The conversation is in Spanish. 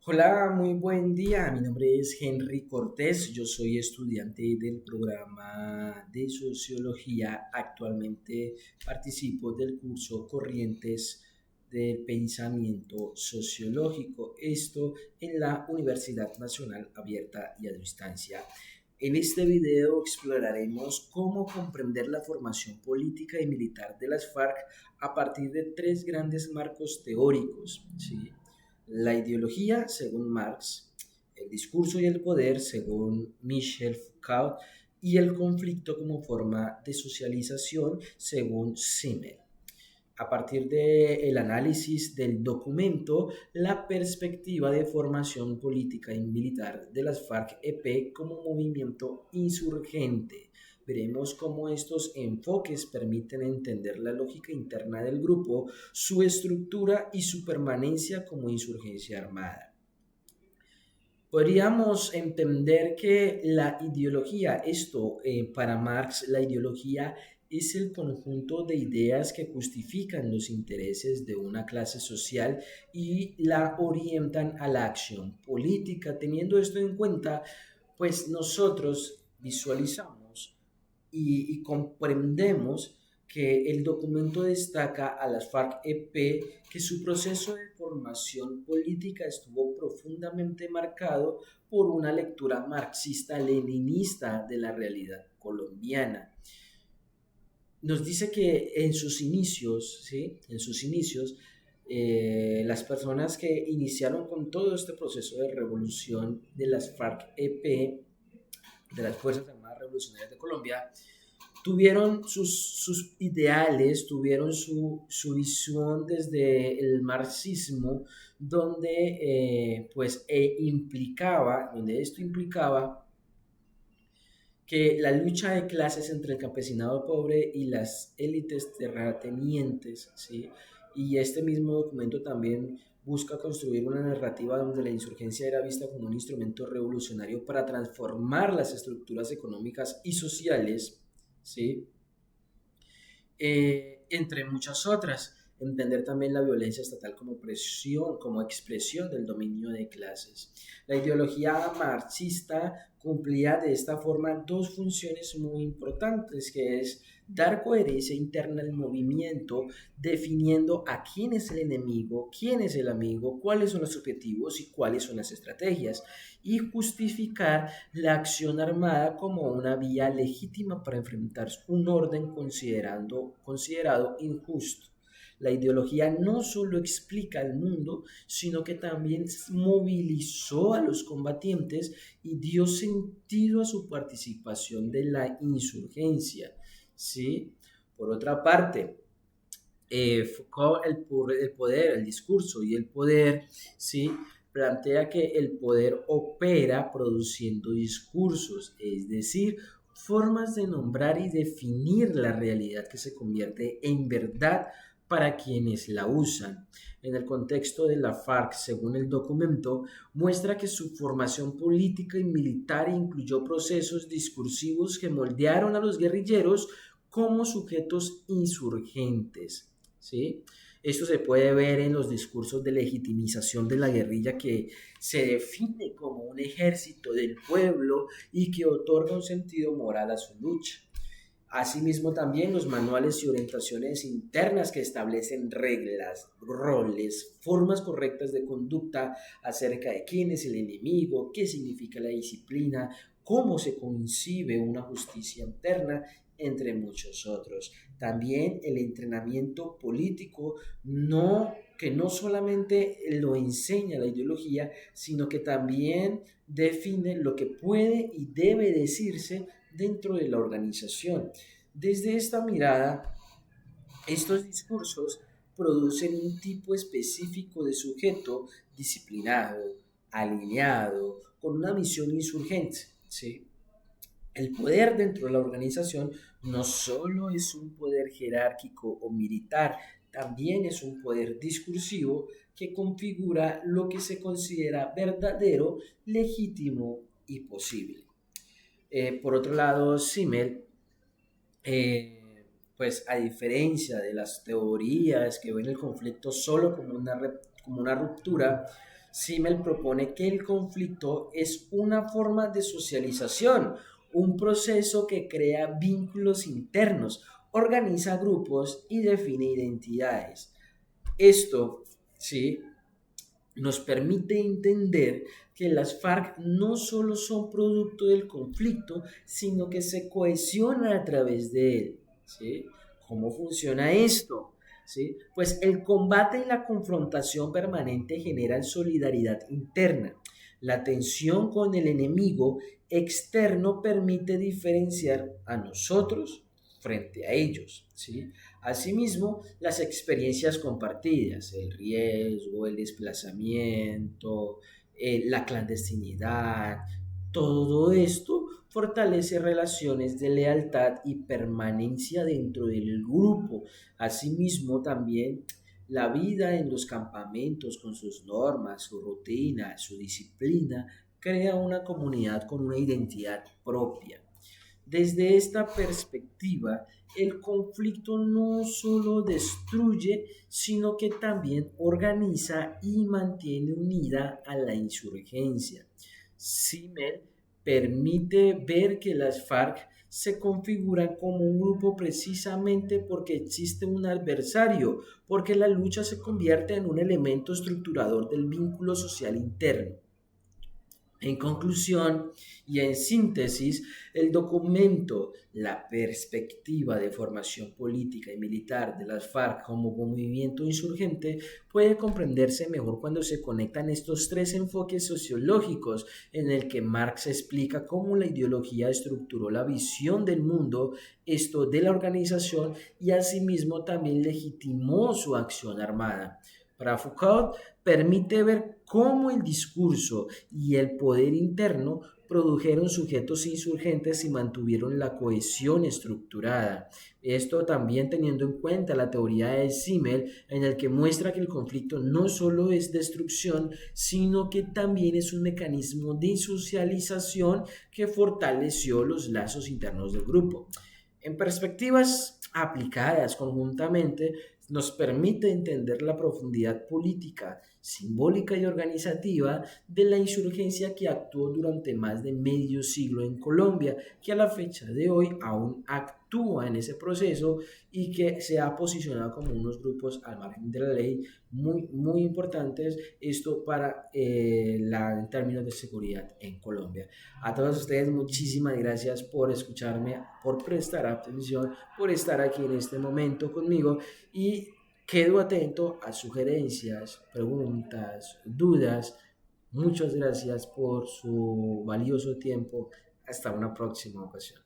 Hola, muy buen día. Mi nombre es Henry Cortés. Yo soy estudiante del programa de Sociología. Actualmente participo del curso Corrientes de Pensamiento Sociológico. Esto en la Universidad Nacional Abierta y a Distancia. En este video exploraremos cómo comprender la formación política y militar de las FARC a partir de tres grandes marcos teóricos, ¿sí? La ideología, según Marx, el discurso y el poder, según Michel Foucault, y el conflicto como forma de socialización, según Simmel. A partir del análisis del documento, la perspectiva de formación política y militar de las FARC-EP como movimiento insurgente. Veremos cómo estos enfoques permiten entender la lógica interna del grupo, su estructura y su permanencia como insurgencia armada. Podríamos entender que la ideología, para Marx, la ideología es el conjunto de ideas que justifican los intereses de una clase social y la orientan a la acción política. Teniendo esto en cuenta, pues nosotros visualizamos y comprendemos que el documento destaca a las FARC-EP que su proceso de formación política estuvo profundamente marcado por una lectura marxista-leninista de la realidad colombiana. Nos dice que en sus inicios, ¿sí? En sus inicios, las personas que iniciaron con todo este proceso de revolución de las FARC-EP, de las Fuerzas Armadas Revolucionarias de Colombia, tuvieron sus ideales, tuvieron su visión desde el marxismo, donde esto implicaba que la lucha de clases entre el campesinado pobre y las élites terratenientes, ¿sí? Y este mismo documento también busca construir una narrativa donde la insurgencia era vista como un instrumento revolucionario para transformar las estructuras económicas y sociales, ¿sí? Entre muchas otras. Entender también la violencia estatal como presión, como expresión del dominio de clases. La ideología marxista cumplía de esta forma dos funciones muy importantes, que es dar coherencia interna al movimiento, definiendo a quién es el enemigo, quién es el amigo, cuáles son los objetivos y cuáles son las estrategias, y justificar la acción armada como una vía legítima para enfrentar un orden considerado injusto. La ideología no solo explica el mundo, sino que también movilizó a los combatientes y dio sentido a su participación de la insurgencia. ¿Sí? Por otra parte, Foucault, el poder, el discurso y el poder, ¿sí? Plantea que el poder opera produciendo discursos, es decir, formas de nombrar y definir la realidad que se convierte en verdad para quienes la usan. En el contexto de la FARC, según el documento, muestra que su formación política y militar incluyó procesos discursivos que moldearon a los guerrilleros como sujetos insurgentes. ¿Sí? Esto se puede ver en los discursos de legitimización de la guerrilla que se define como un ejército del pueblo y que otorga un sentido moral a su lucha. Asimismo, también los manuales y orientaciones internas que establecen reglas, roles, formas correctas de conducta acerca de quién es el enemigo, qué significa la disciplina, cómo se concibe una justicia interna, entre muchos otros. También el entrenamiento político que no solamente lo enseña la ideología, sino que también define lo que puede y debe decirse dentro de la organización. Desde esta mirada, estos discursos producen un tipo específico de sujeto disciplinado, alineado, con una misión insurgente. ¿Sí? El poder dentro de la organización no solo es un poder jerárquico o militar, también es un poder discursivo que configura lo que se considera verdadero, legítimo y posible. Por otro lado, Simmel, pues a diferencia de las teorías que ven el conflicto solo como una ruptura, Simmel propone que el conflicto es una forma de socialización, un proceso que crea vínculos internos, organiza grupos y define identidades. Esto, sí, nos permite entender que las FARC no solo son producto del conflicto, sino que se cohesionan a través de él. ¿Sí? ¿Cómo funciona esto? ¿Sí? Pues el combate y la confrontación permanente generan solidaridad interna. La tensión con el enemigo externo permite diferenciar a nosotros frente a ellos. ¿Sí? Asimismo, las experiencias compartidas, el riesgo, el desplazamiento, la clandestinidad, todo esto fortalece relaciones de lealtad y permanencia dentro del grupo. Asimismo, también la vida en los campamentos con sus normas, su rutina, su disciplina, crea una comunidad con una identidad propia. Desde esta perspectiva, el conflicto no solo destruye, sino que también organiza y mantiene unida a la insurgencia. Simmel permite ver que las FARC se configuran como un grupo precisamente porque existe un adversario, porque la lucha se convierte en un elemento estructurador del vínculo social interno. En conclusión y en síntesis, el documento La perspectiva de formación política y militar de las FARC como movimiento insurgente puede comprenderse mejor cuando se conectan estos tres enfoques sociológicos en el que Marx explica cómo la ideología estructuró la visión del mundo, esto de la organización y asimismo también legitimó su acción armada. Para Foucault, permite ver cómo el discurso y el poder interno produjeron sujetos insurgentes y mantuvieron la cohesión estructurada. Esto también teniendo en cuenta la teoría de Simmel, en el que muestra que el conflicto no solo es destrucción, sino que también es un mecanismo de socialización que fortaleció los lazos internos del grupo. En perspectivas aplicadas conjuntamente, nos permite entender la profundidad política, simbólica y organizativa de la insurgencia que actuó durante más de medio siglo en Colombia, que a la fecha de hoy aún actúa en ese proceso y que se ha posicionado como unos grupos al margen de la ley muy importantes, esto para en términos de seguridad en Colombia. A todos ustedes, muchísimas gracias por escucharme, por prestar atención, por estar aquí en este momento conmigo y quedo atento a sugerencias, preguntas, dudas. Muchas gracias por su valioso tiempo. Hasta una próxima ocasión.